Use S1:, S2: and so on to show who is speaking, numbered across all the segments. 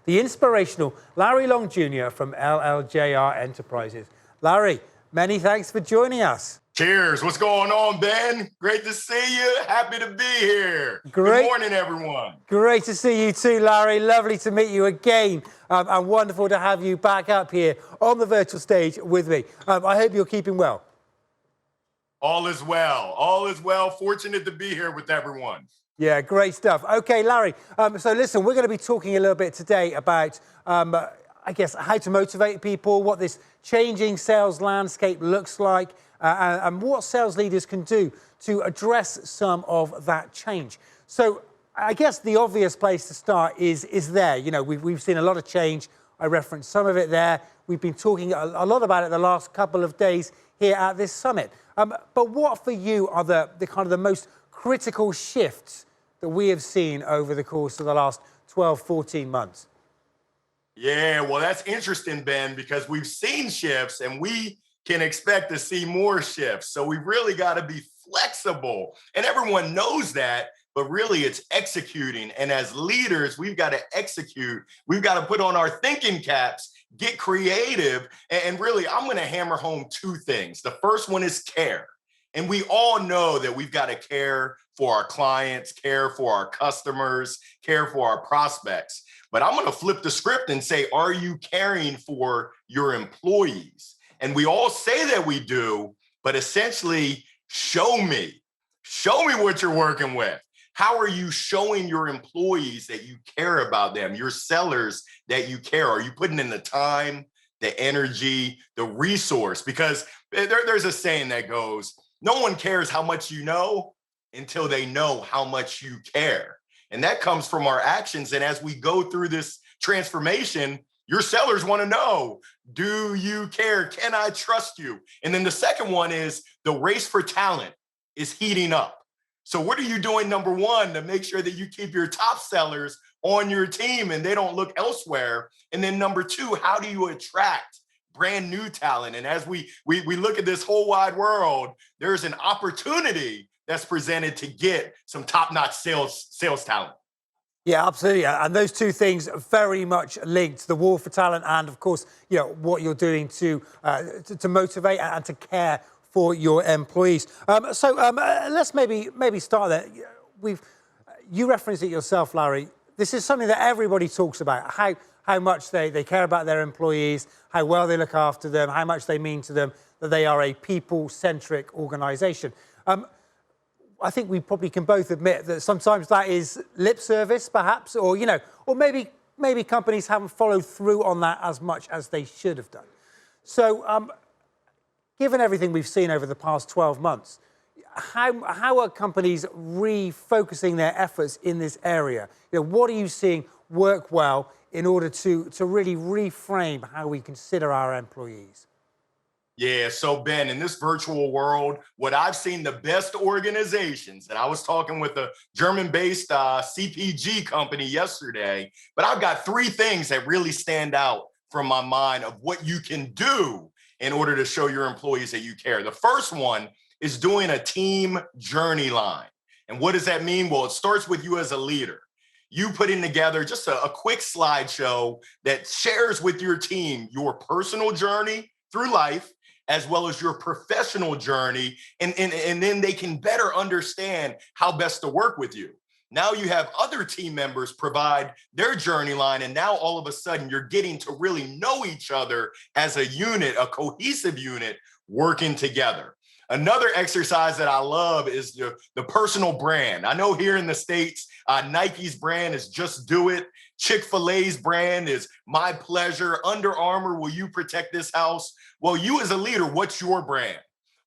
S1: the inspirational Larry Long Jr. from LLJR Enterprises. Larry, many thanks for joining us.
S2: Cheers. What's going on, Ben? Great to see you. Happy to be here.
S1: Great.
S2: Good morning, everyone.
S1: Great to see you too, Larry. Lovely to meet you again. And wonderful to have you back up here on the virtual stage with me. I hope you're keeping well.
S2: All is well. All is well. Fortunate to be here with everyone.
S1: Yeah, great stuff. Okay, Larry. So listen, we're going to be talking a little bit today about, I guess, how to motivate people, what this changing sales landscape looks like, and what sales leaders can do to address some of that change. So I guess the obvious place to start is there. You know, we've seen a lot of change. I referenced some of it there. We've been talking a lot about it the last couple of days here at this summit. But what for you are the kind of the most critical shifts that we have seen over the course of the last 12, 14 months?
S2: Yeah, well, that's interesting, Ben, because we've seen shifts and we can expect to see more shifts. So we've really got to be flexible. And everyone knows that, but really it's executing. And as leaders, we've got to execute. We've got to put on our thinking caps, get creative. And really, I'm going to hammer home two things. The first one is care. And we all know that we've got to care for our clients, care for our customers, care for our prospects. But I'm going to flip the script and say, are you caring for your employees? And we all say that we do, but essentially, show me what you're working with. How are you showing your employees that you care about them, your sellers that you care? Are you putting in the time, the energy, the resource? Because there's a saying that goes, no one cares how much you know until they know how much you care. And that comes from our actions. And as we go through this transformation, your sellers want to know, do you care? Can I trust you? And then the second one is the race for talent is heating up. So what are you doing, number one, to make sure that you keep your top sellers on your team and they don't look elsewhere? And then number two, how do you attract brand new talent? And as we look at this whole wide world, there's an opportunity that's presented to get some top-notch sales talent.
S1: Yeah, absolutely. And those two things are very much linked, the war for talent and, of course, you know, what you're doing to motivate and to care for your employees. So let's maybe start there. You referenced it yourself, Larry. This is something that everybody talks about, how much they care about their employees, how well they look after them, how much they mean to them, that they are a people-centric organization. I think we probably can both admit that sometimes that is lip service, perhaps, or, you know, or maybe companies haven't followed through on that as much as they should have done. So given everything we've seen over the past 12 months, how are companies refocusing their efforts in this area? You know, what are you seeing work well in order to really reframe how we consider our employees?
S2: Yeah, so Ben, in this virtual world, what I've seen the best organizations, and I was talking with a German-based CPG company yesterday, but I've got three things that really stand out from my mind of what you can do in order to show your employees that you care. The first one is doing a team journey line. And what does that mean? Well, it starts with you as a leader. You putting together just a quick slideshow that shares with your team your personal journey through life, as well as your professional journey, and then they can better understand how best to work with you. Now you have other team members provide their journey line, and now all of a sudden you're getting to really know each other as a unit, a cohesive unit working together. Another exercise that I love is the personal brand. I know here in the States, Nike's brand is Just Do It. Chick-fil-A's brand is My Pleasure. Under Armour, will you protect this house? Well, you as a leader, what's your brand?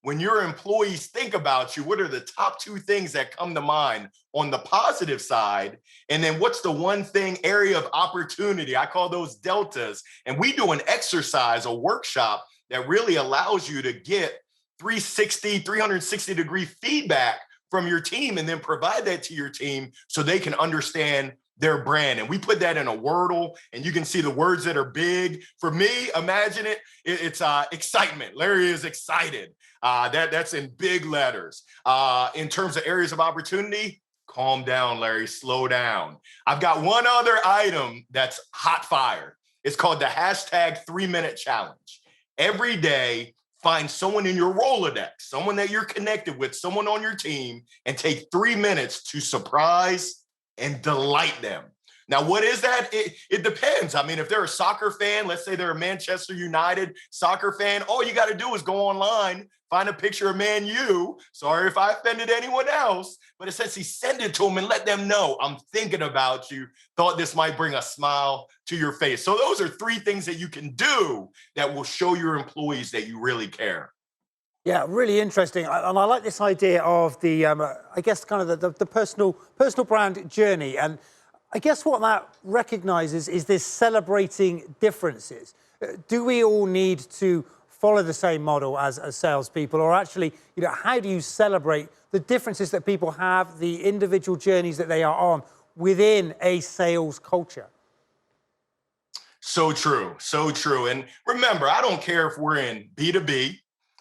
S2: When your employees think about you, what are the top two things that come to mind on the positive side? And then what's the one thing, area of opportunity? I call those deltas. And we do an exercise, a workshop that really allows you to get 360 degree feedback from your team and then provide that to your team so they can understand their brand. And we put that in a Wordle, and you can see the words that are big. For me, imagine it's excitement. Larry is excited. That's in big letters. In terms of areas of opportunity, calm down, Larry, slow down. I've got one other item that's hot fire. It's called the hashtag 3-minute challenge. Every day, find someone in your Rolodex, someone that you're connected with, someone on your team, and take 3 minutes to surprise and delight them. Now, what is that? It depends. I mean, if they're a soccer fan, let's say they're a Manchester United soccer fan, all you got to do is go online, find a picture of Man U. Sorry if I offended anyone else, but essentially send it to them and let them know, I'm thinking about you, thought this might bring a smile to your face. So those are 3 things that you can do that will show your employees that you really care.
S1: Yeah, really interesting. And I like this idea of the, I guess, kind of the personal brand journey. And I guess what that recognizes is this celebrating differences. Do we all need to follow the same model as salespeople, or actually, how do you celebrate the differences that people have, the individual journeys that they are on within a sales culture?
S2: So true, so true. And remember, I don't care if we're in B2B,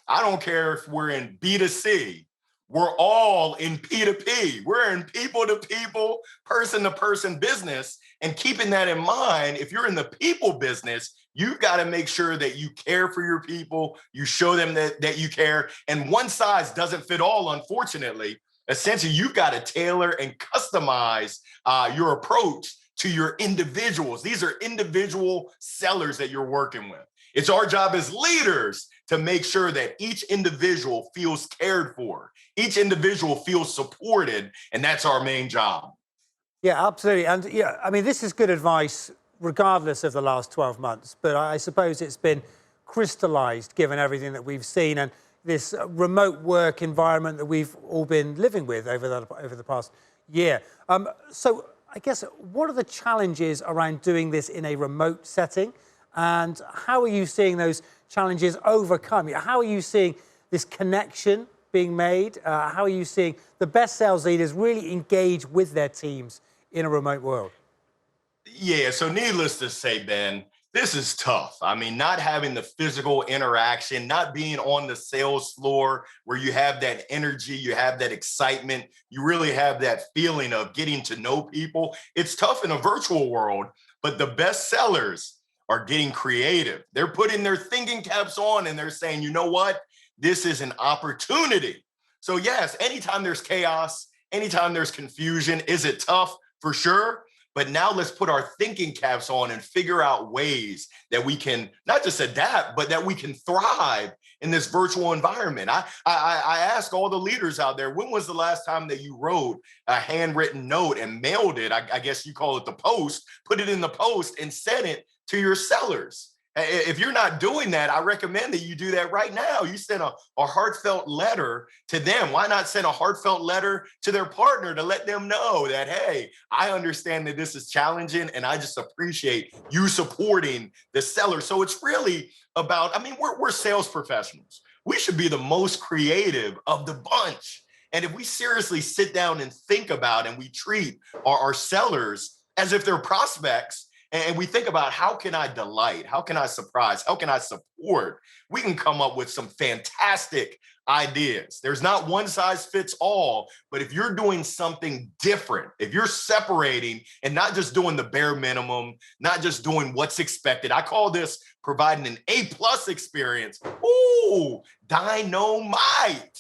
S2: I don't care if we're in B2C. We're all in P2P. We're in people to people, person to person business. And keeping that in mind, if you're in the people business, you've got to make sure that you care for your people. You show them that you care. And one size doesn't fit all, unfortunately. Essentially, you've got to tailor and customize your approach to your individuals. These are individual sellers that you're working with. It's our job as leaders to make sure that each individual feels cared for, each individual feels supported, and that's our main job.
S1: Yeah, absolutely. And yeah, I mean, this is good advice regardless of the last 12 months, but I suppose it's been crystallized given everything that we've seen and this remote work environment that we've all been living with over the past year. So I guess, what are the challenges around doing this in a remote setting? And how are you seeing those challenges overcome? How are you seeing this connection being made? How are you seeing the best sales leaders really engage with their teams in a remote world?
S2: Yeah, so needless to say, Ben, this is tough. I mean, not having the physical interaction, not being on the sales floor where you have that energy, you have that excitement, you really have that feeling of getting to know people. It's tough in a virtual world, but the best sellers are getting creative. They're putting their thinking caps on and they're saying, you know what? This is an opportunity. So yes, anytime there's chaos, anytime there's confusion, is it tough? For sure. But now let's put our thinking caps on and figure out ways that we can not just adapt, but that we can thrive in this virtual environment. I ask all the leaders out there, when was the last time that you wrote a handwritten note and mailed it? I guess you call it the post, put it in the post and sent it to your sellers. If you're not doing that, I recommend that you do that right now. You send a heartfelt letter to them. Why not send a heartfelt letter to their partner to let them know that, hey, I understand that this is challenging and I just appreciate you supporting the seller. So it's really about, I mean, we're sales professionals. We should be the most creative of the bunch. And if we seriously sit down and think about and we treat our sellers as if they're prospects, and we think about how can I delight? How can I surprise? How can I support? We can come up with some fantastic ideas. There's not one size fits all, but if you're doing something different, if you're separating and not just doing the bare minimum, not just doing what's expected, I call this providing an A+ experience. Ooh, dynamite.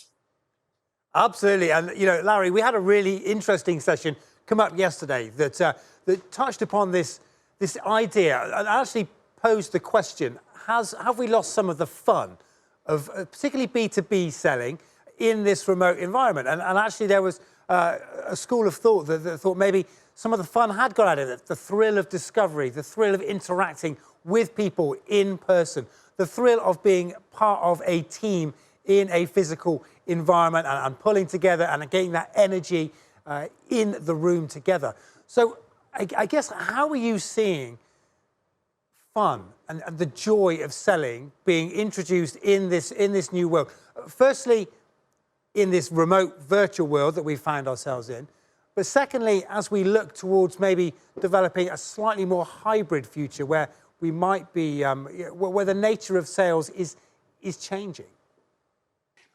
S1: Absolutely. And, Larry, we had a really interesting session come up yesterday that touched upon this idea and actually posed the question, have we lost some of the fun of particularly B2B selling in this remote environment? And actually there was a school of thought that thought maybe some of the fun had gone out of it, the thrill of discovery, the thrill of interacting with people in person, the thrill of being part of a team in a physical environment and pulling together and getting that energy in the room together. So I guess, how are you seeing fun and the joy of selling being introduced in this new world? Firstly, in this remote virtual world that we found ourselves in, but secondly, as we look towards maybe developing a slightly more hybrid future where we might be, where the nature of sales is changing.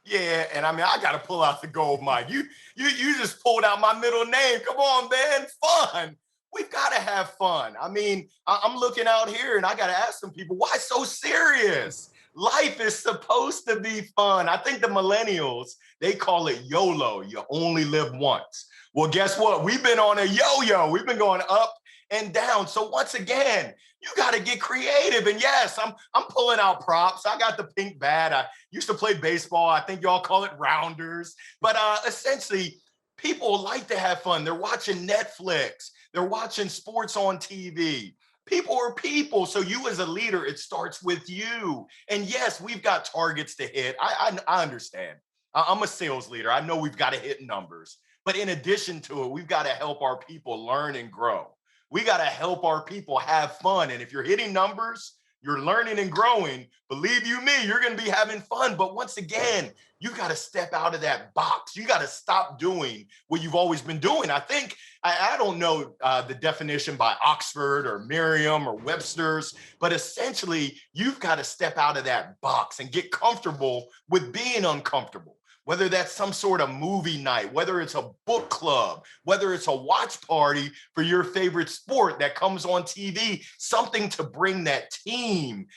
S2: Yeah, and I mean, I got to pull out the gold mine. You just pulled out my middle name. Come on, man, fun. We've got to have fun. I mean, I'm looking out here, and I got to ask some people, why so serious? Life is supposed to be fun. I think the millennials, they call it YOLO. You only live once. Well, guess what? We've been on a yo-yo. We've been going up and down. So once again, you got to get creative. And yes, I'm pulling out props. I got the pink bat. I used to play baseball. I think y'all call it rounders. But essentially, people like to have fun. They're watching Netflix. They're watching sports on TV. People are people. So you as a leader, it starts with you. And yes, we've got targets to hit. I understand. I'm a sales leader. I know we've got to hit numbers. But in addition to it, we've got to help our people learn and grow. We got to help our people have fun. And if you're hitting numbers, you're learning and growing, believe you me, you're going to be having fun. But once again, you got to step out of that box. You got to stop doing what you've always been doing. I think, I don't know the definition by Oxford or Merriam or Webster's, but essentially, you've got to step out of that box and get comfortable with being uncomfortable. Whether that's some sort of movie night, whether it's a book club, whether it's a watch party for your favorite sport that comes on TV, something to bring that team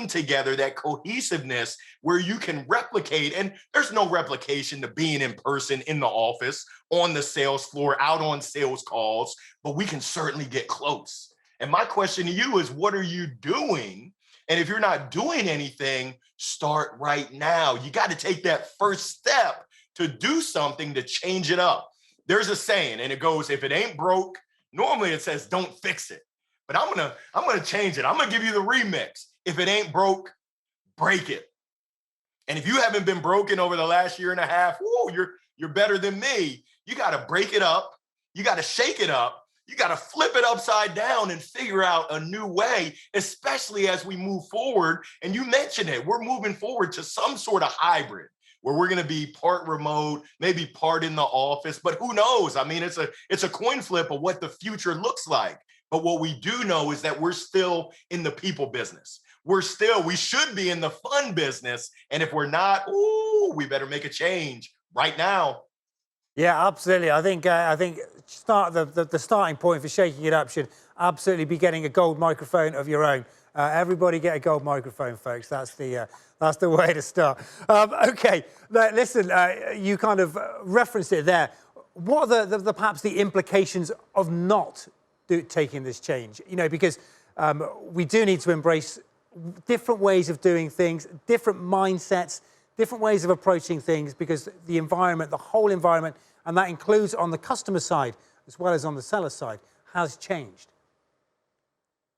S2: together, that cohesiveness where you can replicate. And there's no replication to being in person in the office, on the sales floor, out on sales calls, but we can certainly get close. And my question to you is, what are you doing? And if you're not doing anything, start right now. You got to take that first step to do something to change it up. There's a saying, and it goes, if it ain't broke, normally it says don't fix it. But I'm gonna change it. I'm gonna give you the remix. If it ain't broke, break it. And if you haven't been broken over the last year and a half, whoo, you're better than me. You got to break it up. You got to shake it up. You got to flip it upside down and figure out a new way, especially as we move forward. And you mentioned it, we're moving forward to some sort of hybrid where we're going to be part remote, maybe part in the office, but who knows? I mean, it's a coin flip of what the future looks like. But what we do know is that we're still in the people business. We should be in the fun business. And if we're not, ooh, we better make a change right now.
S1: Yeah, absolutely. I think the starting point for shaking it up should absolutely be getting a gold microphone of your own. Everybody get a gold microphone, folks. That's the way to start. Okay, listen, you kind of referenced it there. What are the perhaps the implications of not taking this change? You know, because we do need to embrace different ways of doing things, different mindsets, different ways of approaching things, because the environment, the whole environment, and that includes on the customer side as well as on the seller side, has changed.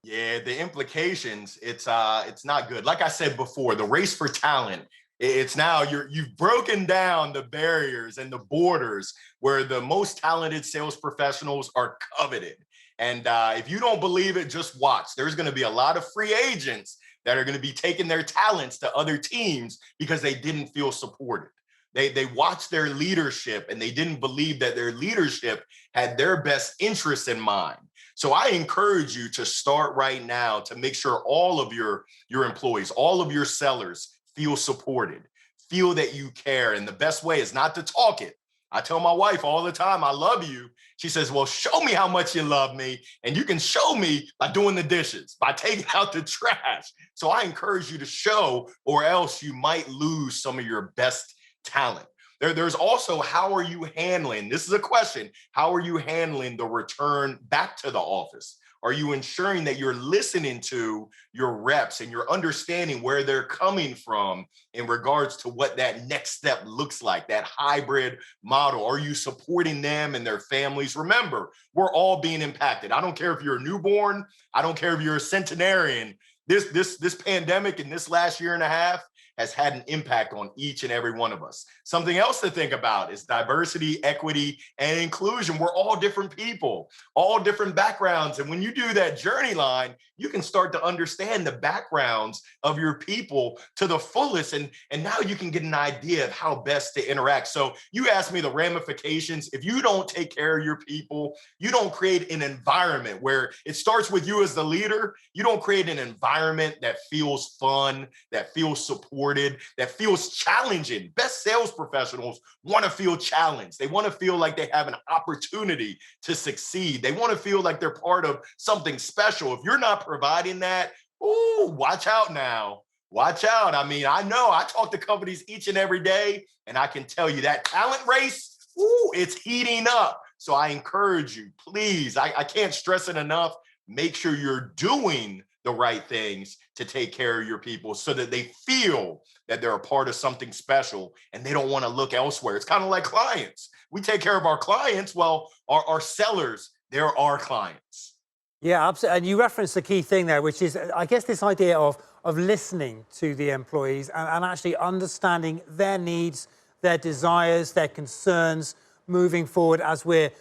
S2: Yeah, the implications, it's not good. Like I said before, the race for talent, it's now you've broken down the barriers and the borders where the most talented sales professionals are coveted. And if you don't believe it, just watch. There's going to be a lot of free agents that are going to be taking their talents to other teams because they didn't feel supported. They watched their leadership and they didn't believe that their leadership had their best interests in mind. So I encourage you to start right now to make sure all of your employees, all of your sellers feel supported, feel that you care. And the best way is not to talk it. I tell my wife all the time, I love you. She says, well, show me how much you love me. And you can show me by doing the dishes, by taking out the trash. So I encourage you to show, or else you might lose some of your best talent. There's also, how are you handling, this is a question, how are you handling the return back to the office? Are you ensuring that you're listening to your reps and you're understanding where they're coming from in regards to what that next step looks like, that hybrid model? Are you supporting them and their families? Remember, we're all being impacted. I don't care if you're a newborn. I don't care if you're a centenarian. This pandemic in this last year and a half has had an impact on each and every one of us. Something else to think about is diversity, equity, and inclusion. We're all different people, all different backgrounds. And when you do that journey line, you can start to understand the backgrounds of your people to the fullest. And now you can get an idea of how best to interact. So you asked me the ramifications. If you don't take care of your people, you don't create an environment where it starts with you as the leader. You don't create an environment that feels fun, that feels supported, supported, that feels challenging. Best sales professionals want to feel challenged. They want to feel like they have an opportunity to succeed. They want to feel like they're part of something special. If you're not providing that, ooh, watch out now. Watch out. I mean, I know I talk to companies each and every day, and I can tell you that talent race, ooh, it's heating up. So I encourage you, please, I can't stress it enough. Make sure you're doing the right things to take care of your people so that they feel that they're a part of something special and they don't want to look elsewhere. It's kind of like clients. We take care of our clients. Well, our sellers, they're our clients.
S1: Yeah, absolutely. And you referenced the key thing there, which is, I guess, this idea of listening to the employees and actually understanding their needs, their desires, their concerns moving forward as we're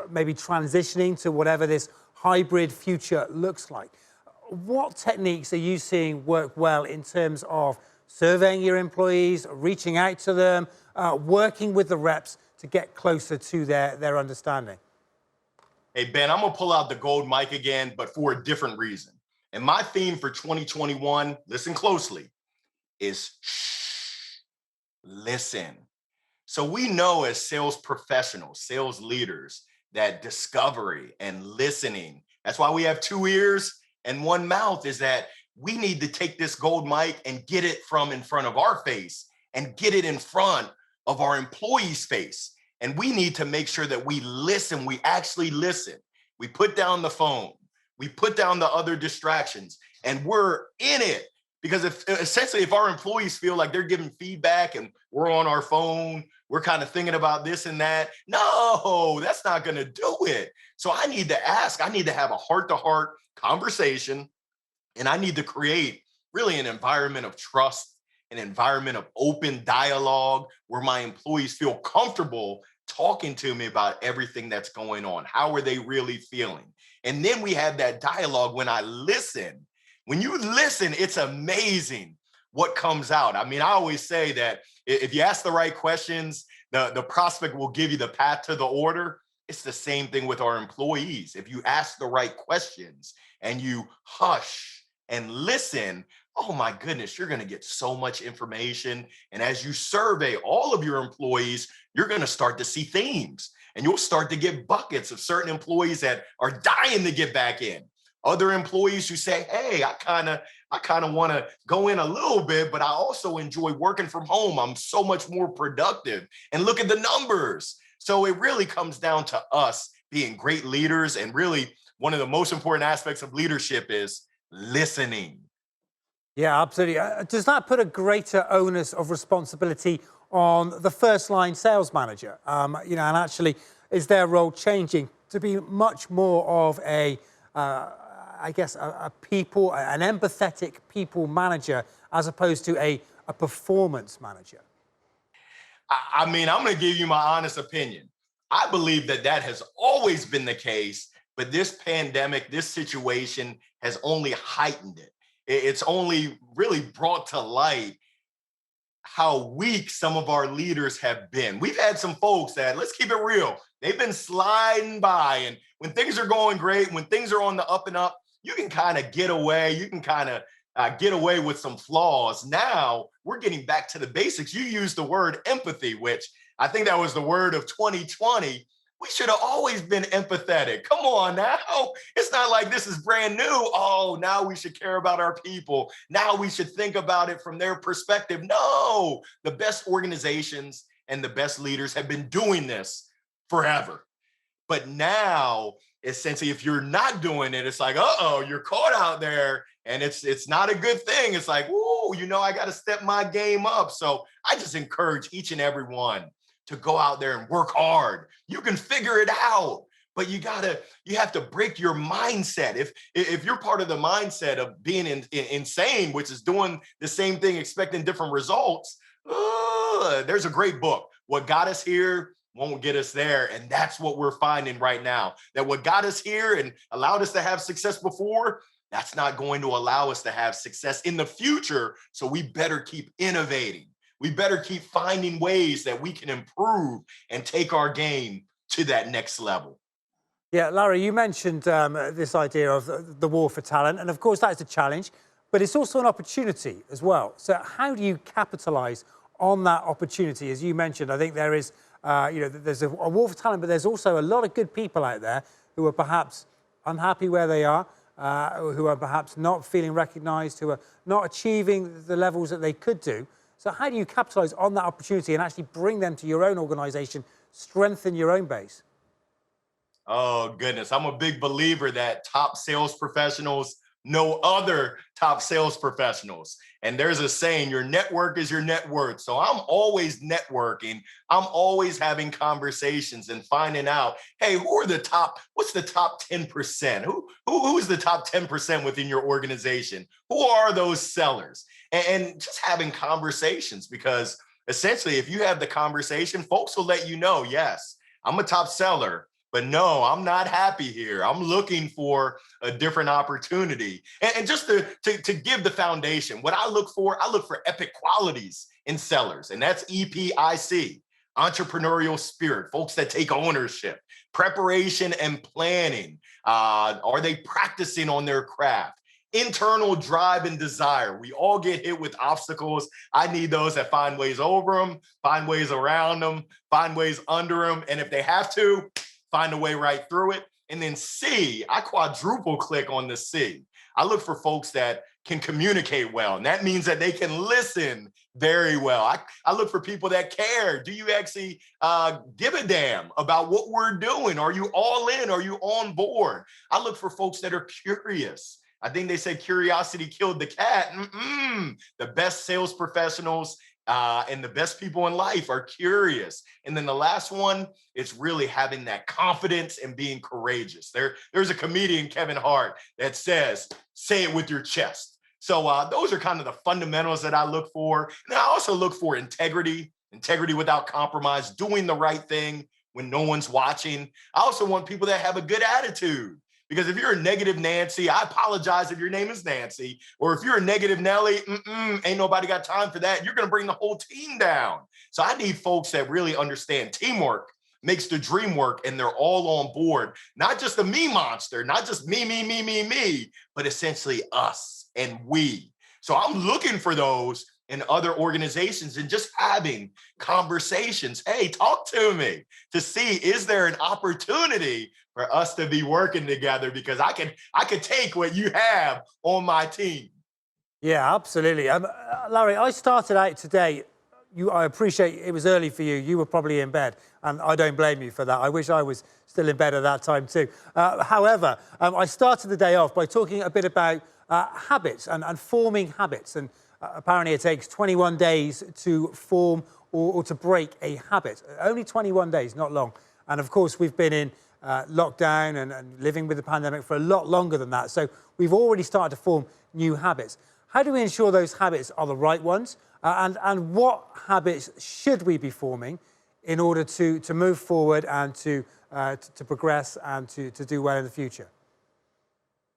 S1: maybe transitioning to whatever this hybrid future looks like. What techniques are you seeing work well in terms of surveying your employees, reaching out to them, working with the reps to get closer to their understanding?
S2: Hey, Ben, I'm going to pull out the gold mic again, but for a different reason. And my theme for 2021, listen closely, is shh, listen. So we know as sales professionals, sales leaders, that discovery and listening, that's why we have two ears and one mouth, is that we need to take this gold mic and get it from in front of our face and get it in front of our employees' face. And we need to make sure that we listen, we actually listen. We put down the phone, we put down the other distractions, and we're in it. Because if our employees feel like they're giving feedback and we're on our phone, we're kind of thinking about this and that, no, that's not going to do it. So I need to ask, I need to have a heart-to-heart conversation, and I need to create really an environment of trust, an environment of open dialogue where my employees feel comfortable talking to me about everything that's going on. How are they really feeling? And then we have that dialogue when I listen. When you listen, it's amazing what comes out. I mean, I always say that if you ask the right questions, the prospect will give you the path to the order. It's the same thing with our employees. If you ask the right questions and you hush and listen, oh my goodness, you're going to get so much information. And as you survey all of your employees, you're going to start to see themes, and you'll start to get buckets of certain employees that are dying to get back in. Other employees who say, hey, I kind of want to go in a little bit, but I also enjoy working from home. I'm so much more productive. And look at the numbers. So it really comes down to us being great leaders. And really, one of the most important aspects of leadership is listening.
S1: Yeah, absolutely. Does that put a greater onus of responsibility on the first line sales manager? And actually, is their role changing to be much more of a people, an empathetic people manager as opposed to a performance manager?
S2: I mean, I'm going to give you my honest opinion. I believe that has always been the case, but this pandemic, this situation has only heightened it. It's only really brought to light how weak some of our leaders have been. We've had some folks that, let's keep it real, they've been sliding by. And when things are going great, when things are on the up and up, you can kind of get away. You can kind of get away with some flaws. Now we're getting back to the basics. You used the word empathy, which I think that was the word of 2020. We should have always been empathetic. Come on now. It's not like this is brand new. Oh, now we should care about our people. Now we should think about it from their perspective. No, the best organizations and the best leaders have been doing this forever. But now, essentially, if you're not doing it, it's like, uh-oh, you're caught out there, and it's not a good thing. It's like, ooh, I got to step my game up. So I just encourage each and every one to go out there and work hard. You can figure it out, but you have to break your mindset. If you're part of the mindset of being insane, which is doing the same thing, expecting different results, there's a great book, What Got Us Here Won't Get Us There. And that's what we're finding right now, that what got us here and allowed us to have success before, that's not going to allow us to have success in the future. So we better keep innovating. We better keep finding ways that we can improve and take our game to that next level.
S1: Yeah, Larry, you mentioned this idea of the war for talent. And of course, that's a challenge. but it's also an opportunity as well. So how do you capitalize on that opportunity? As you mentioned, I think there is, there's a war for talent, but there's also a lot of good people out there who are perhaps unhappy where they are, who are perhaps not feeling recognized, who are not achieving the levels that they could do. So how do you capitalize on that opportunity and actually bring them to your own organization, strengthen your own base?
S2: Oh, goodness. I'm a big believer that top sales professionals know other top sales professionals. And there's a saying, your network is your net worth. So I'm always networking. I'm always having conversations and finding out, hey, what's the top 10%? Who's the top 10% within your organization? Who are those sellers? And just having conversations, because essentially, if you have the conversation, folks will let you know, yes, I'm a top seller. But no, I'm not happy here. I'm looking for a different opportunity. And just to give the foundation, what I look for epic qualities in sellers, and that's EPIC, entrepreneurial spirit, folks that take ownership, preparation and planning. Are they practicing on their craft? Internal drive and desire. We all get hit with obstacles. I need those that find ways over them, find ways around them, find ways under them. And if they have to, find a way right through it. And then C, I quadruple click on the C. I look for folks that can communicate well. And that means that they can listen very well. I look for people that care. Do you actually give a damn about what we're doing? Are you all in? Are you on board? I look for folks that are curious. I think they said curiosity killed the cat. The best sales professionals and the best people in life are curious. And then the last one is really having that confidence and being courageous. There's a comedian, Kevin Hart, that says, say it with your chest. So those are kind of the fundamentals that I look for. And I also look for integrity without compromise, doing the right thing when no one's watching. I also want people that have a good attitude. Because if you're a negative Nancy, I apologize if your name is Nancy, or if you're a negative Nelly, ain't nobody got time for that. You're going to bring the whole team down. So I need folks that really understand teamwork makes the dream work, and they're all on board. Not just the me monster, not just me, but essentially us and we. So I'm looking for those in other organizations and just having conversations. Hey, talk to me to see, is there an opportunity for us to be working together? Because I could take what you have on my team.
S1: Yeah, absolutely. Larry, I started out today. I appreciate it was early for you. You were probably in bed, and I don't blame you for that. I wish I was still in bed at that time too. However, I started the day off by talking a bit about habits and forming habits. And apparently it takes 21 days to form or to break a habit. Only 21 days, not long. And of course, we've been in lockdown and living with the pandemic for a lot longer than that. So we've already started to form new habits. How do we ensure those habits are the right ones? And what habits should we be forming in order to move forward and to progress and to do well in the future?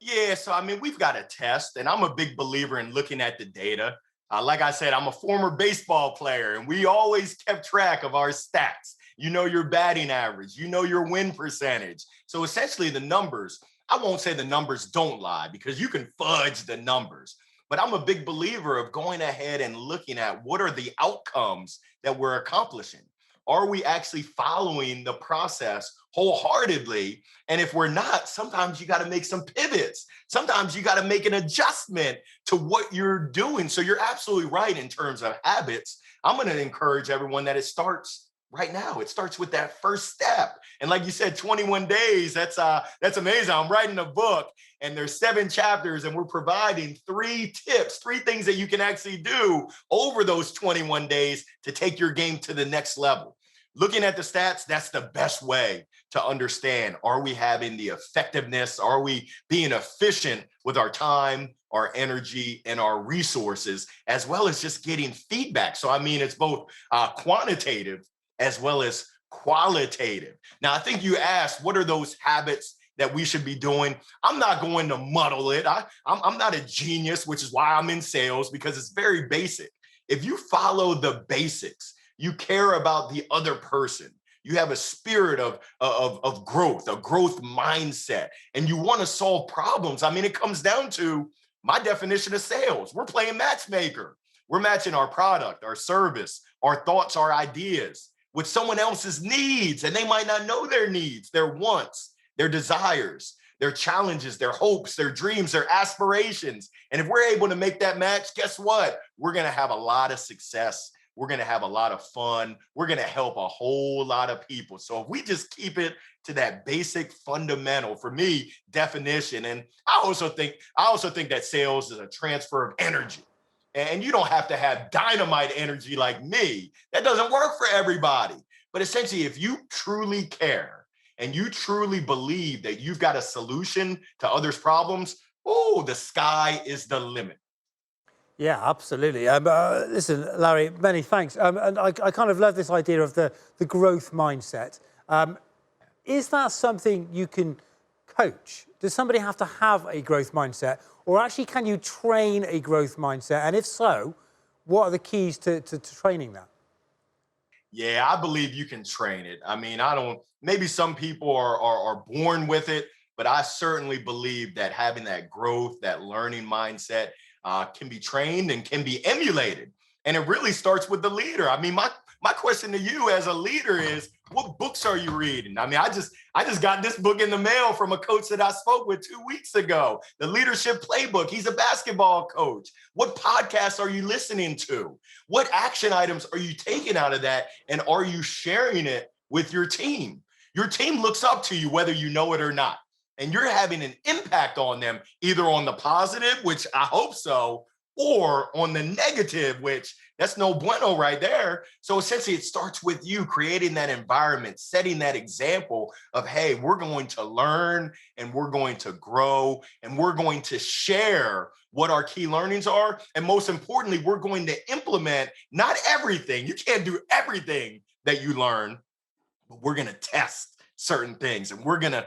S2: Yeah, so I mean, we've got to test, and I'm a big believer in looking at the data. Like I said, I'm a former baseball player, and we always kept track of our stats. You know your batting average, you know your win percentage. So essentially the numbers, I won't say the numbers don't lie because you can fudge the numbers, but I'm a big believer of going ahead and looking at what are the outcomes that we're accomplishing. Are we actually following the process wholeheartedly? And if we're not, sometimes you got to make some pivots. Sometimes you got to make an adjustment to what you're doing. So you're absolutely right in terms of habits. I'm going to encourage everyone that it starts right now. It starts with that first step. And like you said, 21 days, that's amazing. I'm writing a book and there's 7 chapters and we're providing 3 tips, 3 things that you can actually do over those 21 days to take your game to the next level. Looking at the stats, that's the best way to understand, are we having the effectiveness? Are we being efficient with our time, our energy, and our resources, as well as just getting feedback? So, I mean, it's both quantitative as well as qualitative. Now, I think you asked, what are those habits that we should be doing? I'm not going to muddle it. I'm not a genius, which is why I'm in sales, because it's very basic. If you follow the basics, you care about the other person, you have a spirit of growth, a growth mindset, and you want to solve problems. I mean, it comes down to my definition of sales. We're playing matchmaker. We're matching our product, our service, our thoughts, our ideas with someone else's needs. And they might not know their needs, their wants, their desires, their challenges, their hopes, their dreams, their aspirations. And if we're able to make that match, guess what? We're going to have a lot of success. We're going to have a lot of fun. We're going to help a whole lot of people. So if we just keep it to that basic fundamental, for me, definition. And I also think that sales is a transfer of energy. And you don't have to have dynamite energy like me. That doesn't work for everybody. But essentially, if you truly care and you truly believe that you've got a solution to others' problems, oh, the sky is the limit.
S1: Yeah, absolutely. Listen, Larry, many thanks. And I kind of love this idea of the growth mindset. Is that something you can coach? Does somebody have to have a growth mindset? Or actually, can you train a growth mindset? And if so, what are the keys to training that?
S2: Yeah, I believe you can train it. I mean, maybe some people are born with it, but I certainly believe that having that growth, that learning mindset can be trained and can be emulated. And it really starts with the leader. I mean, my question to you as a leader is, what books are you reading? I mean, I just got this book in the mail from a coach that I spoke with 2 weeks ago, the Leadership Playbook. He's a basketball coach. What podcasts are you listening to? What action items are you taking out of that? And are you sharing it with your team? Your team looks up to you, whether you know it or not. And you're having an impact on them, either on the positive, which I hope so, or on the negative, which that's no bueno right there. So essentially, it starts with you creating that environment, setting that example of, hey, we're going to learn and we're going to grow and we're going to share what our key learnings are. And most importantly, we're going to implement not everything. You can't do everything that you learn, but we're going to test certain things, and we're gonna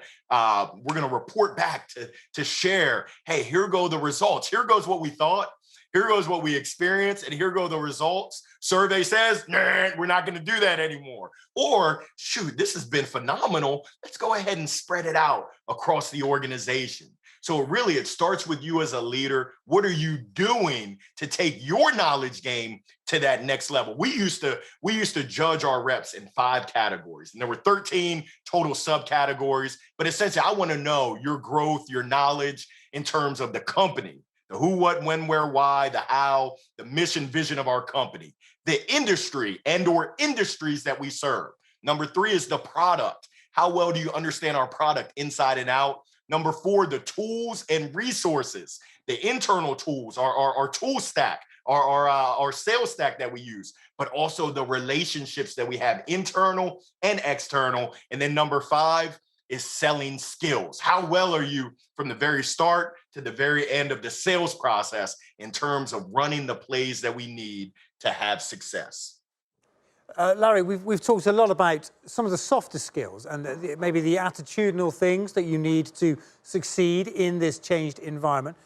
S2: report back to share. Hey, here go the results. Here goes what we thought. Here goes what we experienced, and here go the results. Survey says, nah, we're not going to do that anymore. Or, shoot, this has been phenomenal. Let's go ahead and spread it out across the organization. So really, it starts with you as a leader. What are you doing to take your knowledge game to that next level? We used to judge our reps in 5 categories, and there were 13 total subcategories. But essentially, I want to know your growth, your knowledge in terms of the company, the who, what, when, where, why, the how, the mission, vision of our company, the industry and/or industries that we serve. Number 3 is the product. How well do you understand our product inside and out? Number 4, the tools and resources, the internal tools, our tool stack, our sales stack that we use, but also the relationships that we have, internal and external. And then number 5 is selling skills. How well are you from the very start to the very end of the sales process in terms of running the plays that we need to have success?
S1: Larry, we've talked a lot about some of the softer skills and maybe the attitudinal things that you need to succeed in this changed environment.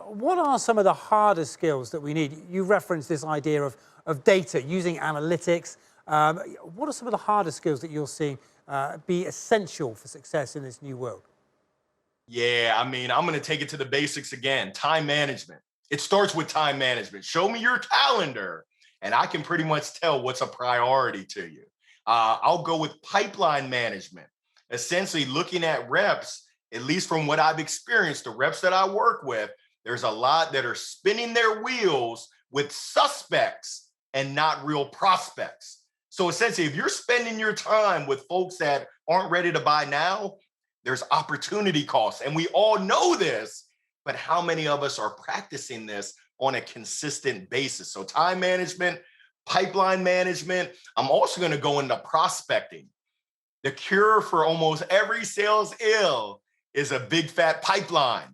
S1: What are some of the harder skills that we need? You referenced this idea of data, using analytics. What are some of the harder skills that you're seeing be essential for success in this new world?
S2: Yeah, I mean, I'm going to take it to the basics again. Time management. It starts with time management. Show me your calendar, and I can pretty much tell what's a priority to you. I'll go with pipeline management, essentially looking at reps, at least from what I've experienced, the reps that I work with, there's a lot that are spinning their wheels with suspects and not real prospects. So essentially, if you're spending your time with folks that aren't ready to buy now, there's opportunity costs. And we all know this, but how many of us are practicing this on a consistent basis? So time management, pipeline management. I'm also going to go into prospecting. The cure for almost every sales ill is a big fat pipeline.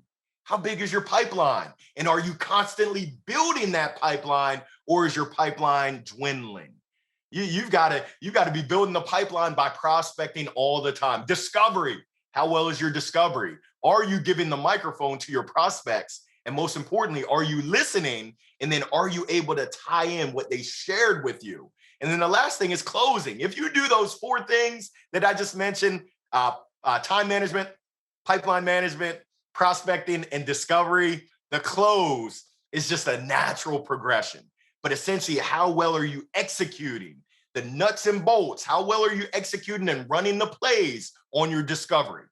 S2: How big is your pipeline? And are you constantly building that pipeline, or is your pipeline dwindling? You've got to be building the pipeline by prospecting all the time. Discovery. How well is your discovery? Are you giving the microphone to your prospects? And most importantly, are you listening? And then are you able to tie in what they shared with you? And then the last thing is closing. If you do those 4 things that I just mentioned, time management, pipeline management, prospecting, and discovery, The close is just a natural progression. But essentially, how well are you executing the nuts and bolts? How well are you executing and running the plays on your discovery?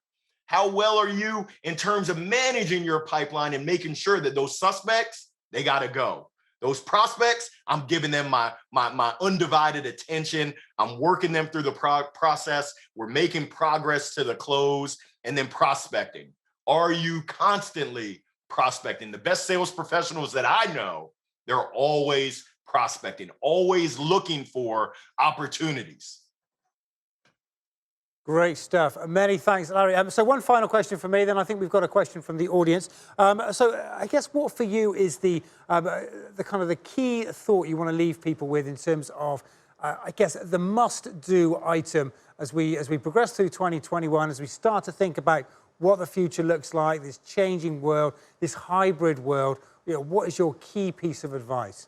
S2: How well are you in terms of managing your pipeline and making sure that those suspects, they got to go. Those prospects, I'm giving them my undivided attention. I'm working them through the process. We're making progress to the close, and then prospecting. Are you constantly prospecting? The best sales professionals that I know, they're always prospecting, always looking for opportunities.
S1: Great stuff. Many thanks, Larry. So one final question for me, then I think we've got a question from the audience. So I guess what for you is the kind of the key thought you want to leave people with in terms of, I guess, the must-do item as we progress through 2021, as we start to think about what the future looks like, this changing world, this hybrid world. What is your key piece of advice?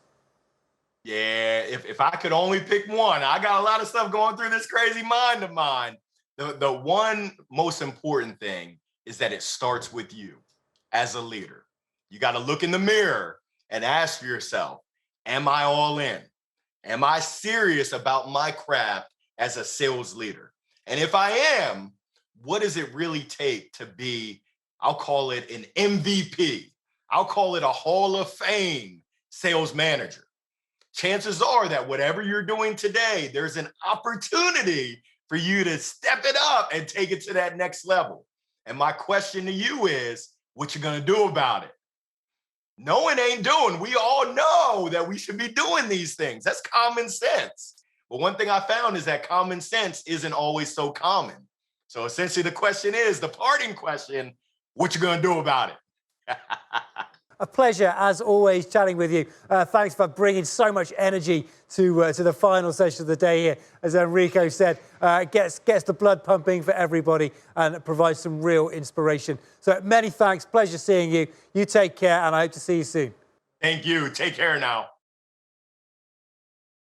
S2: Yeah, if I could only pick one, I got a lot of stuff going through this crazy mind of mine. The one most important thing is that it starts with you as a leader. You got to look in the mirror and ask yourself, am I all in? Am I serious about my craft as a sales leader? And if I am, what does it really take to be, I'll call it an MVP. I'll call it a Hall of Fame sales manager. Chances are that whatever you're doing today, there's an opportunity for you to step it up and take it to that next level. And my question to you is, what you gonna do about it? Knowing ain't doing. We all know that we should be doing these things. That's common sense. But one thing I found is that common sense isn't always so common. So essentially the question is, the parting question, what you gonna do about it?
S1: A pleasure, as always, chatting with you. Thanks for bringing so much energy to the final session of the day here. As Enrico said, gets the blood pumping for everybody and provides some real inspiration. So many thanks. Pleasure seeing you. You take care, and I hope to see you soon.
S2: Thank you. Take care now.